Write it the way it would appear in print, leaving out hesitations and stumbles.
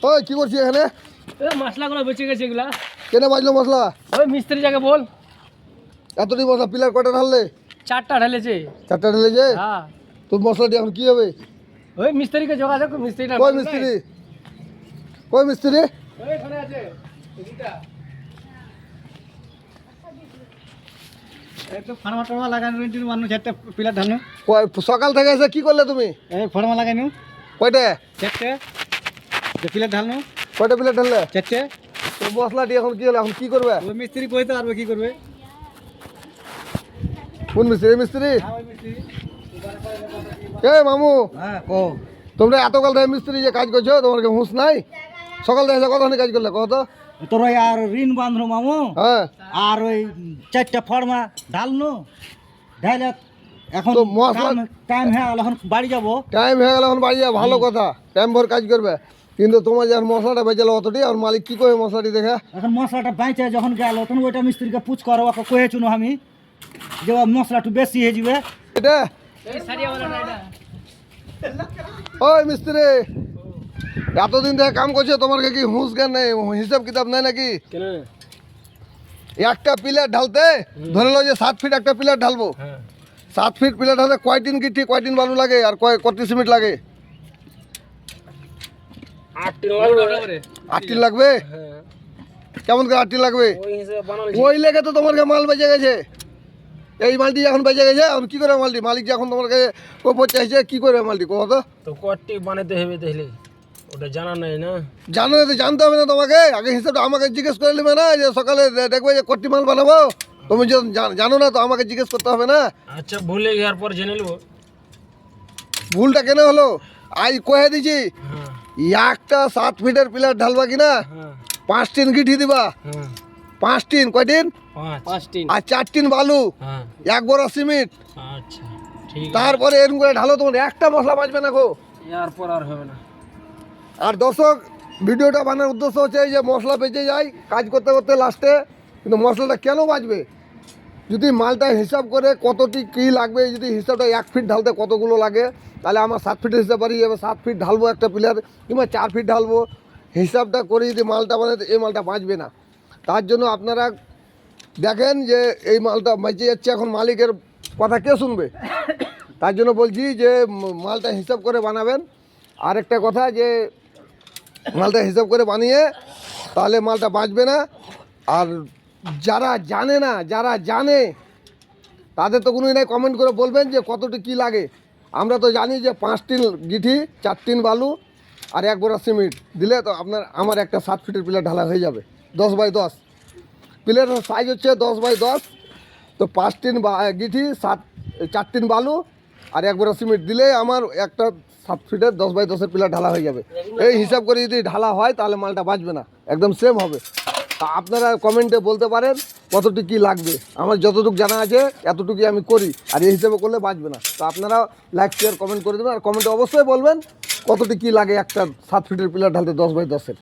ওই কি করছিস এখানে? মশলাগুলো বেঁচে গেছে এগুলা। কেন বাজলো মশলা? ওই মিস্ত্রি যাকে বল। এতটি মশলা পিলার কয়টা ঢাললে? 4টা ঢেলেছে। 4টা ঢেলেছে? হ্যাঁ। তোর মশলাটি এখন কি হবে? ওই মিস্ত্রিকে যোগাযোগ, মিস্ত্রিটা কই মিস্ত্রি? কই মিস্ত্রি? ওইখানে আছে এদিকটা। এই তো ফার্মা লাগানো রইছিল মানুষ একটা পিলার ঢালনো। কই সকাল থেকে এসে কি করলে তুমি? এই ফার্মা লাগানো। কয়টা? 4টে। যে পিলার ঢালনো। কয়টা পিলার ঢাললে? 4টে। তোর মশলাটি এখন কি হলো? এখন কি করবে? ওই মিস্ত্রি কইতে পারবে কি করবে। কোন মিস্ত্রি? এই মিস্ত্রি? হ্যাঁ ওই মিস্ত্রি। এ মামু, হ্যাঁ কো। তোমরা এতকাল ধরে মিস্ত্রি যে কাজ করছো, তোমার কি হুঁশ নাই? সকাল থেকে এসে কতক্ষণ কাজ করলে কত? তোর ওই আর ঋণ বাঁধলো মামু। হ্যাঁ আর ওই 4টা ফর্মা ঢালনো। ঢালে এখন তো মশলা টাইম হয়ে গেল, এখন বাড়ি যাবো। টাইম হয়ে গেল, এখন বাড়ি যাওয়া ভালো কথা, টাইম ভর কাজ করবে। কিন্তু তোমার যখন মশলাটা বেঁচে অতটি, আর মালিক কি করে মশলাটি দেখে? এখন মশলাটা বাইচে যখন গেল তখন ওইটা মিস্ত্রিকে পুছ করো, ওকে কয়েছুনো আমি যে মশলা একটু বেশি হয়ে যাবে। এটা ওই মিস্ত্রি এতদিন থেকে কাম করছে, তোমার কি হুঁশ জ্ঞান নেই, হিসাব কিতাব নেই নাকি? একটা পিলার ঢালতে ধরে লো যে 7 ফিট একটা পিলার ঢালবো, 7 ফিট পিলার ঢালতে কয়টিন গিটি কয়টিন বালু লাগে আর কত সিমেন্ট লাগে? 8 টিন লাগবে। কেমন করে 8 টিন লাগবে? ওই লেগে তো তোমার মাল বেঁচে গেছে। এই মালটি এখন বেঁচে গেছে, এখন কি করে মালটি মালিক যখন তোমার কাছে কোপর চাইছে, কি করে মালটি কত তো কটি বানাতে হবে তাহলে? ওটা জানা নাই না। জানো তো, জানতে হবে না তোমাকে? আগে হিসাবটা আমাকে জিজ্ঞেস করে নেবে না যে সকালে দেখবে যে কটি মাল বানাবো? তুমি যদি জানো না তো আমাকে জিজ্ঞেস করতে হবে না? আচ্ছা ভুলে গিয়ে পর জেনে নেবো। ভুলটা কেন হলো? আজ কয়ে দিছি হ্যাঁ একটা 7 ফিটের পিলার ঢালবা কিনা, হ্যাঁ 5 টিন গিঠি দিবা। হ্যাঁ 5 টিন কয়টিন? 5 টিন। আর 4 টিন বালু, হ্যাঁ 1 বড় সিমেন্ট। আচ্ছা ঠিক আছে। তারপরে এরকম করে ঢালো, তোমার একটা মশলা বাঁচবে না গো। এরপর আর হবে না। আর দর্শক, ভিডিওটা বানানোর উদ্দেশ্য হচ্ছে এই যে মশলা বেঁচে যায় কাজ করতে করতে লাস্টে, কিন্তু মশলাটা কেন বাঁচবে? যদি মালটা হিসাব করে কতটি কী লাগবে, যদি হিসাবটা 1 ফিট ঢালতে কতগুলো লাগে, তাহলে আমার 7 ফিটের হিসাব বাড়িয়ে যাবে। 7 ফিট ঢালবো একটা পিলার, কিংবা 4 ফিট ঢালবো, হিসাবটা করে যদি মালটা বানাতে, এই মালটা বাঁচবে না। তার জন্য আপনারা দেখেন যে এই মালটা বেঁচে যাচ্ছে, এখন মালিকের কথা কে শুনবে? তার জন্য বলছি যে মালটা হিসাব করে বানাবেন। আরেকটা কথা, যে মালটা হিসাব করে বানিয়ে তাহলে মালটা বাঁচবে না। আর যারা জানে না, যারা জানে তাদের তো কোনোদিন কমেন্ট করে বলবেন যে কতটি কী লাগে। আমরা তো জানি যে 5 টিন গিঠি, 4 টিন বালু আর 1 বড় সিমেন্ট দিলে তো আমার একটা 7 ফিটের পিলার ঢালা হয়ে যাবে। 10 বাই 10 পিলারের সাইজ হচ্ছে 10 বাই 10। তো 5 টিন গিঠি, 4 টিন বালু আর 1 বড় সিমেন্ট দিলে আমার একটা 7 ফিটের 10 বাই 10-এর পিলার ঢালা হয়ে যাবে। এই হিসাব করে যদি ঢালা হয় তাহলে মালটা বাঁচবে না, একদম সেম হবে। তা আপনারা কমেন্টে বলতে পারেন কতটুকু কী লাগবে। আমার যতটুকু জানা আছে এতটুকুই আমি করি, আর এই হিসাবে করলে বাঁচবে না। তো আপনারা লাইক শেয়ার কমেন্ট করে দেবেন, আর কমেন্টে অবশ্যই বলবেন কতটুকু কী লাগে একটা 7 ফিটের পিলার ঢালতে 10 বাই 10-এর।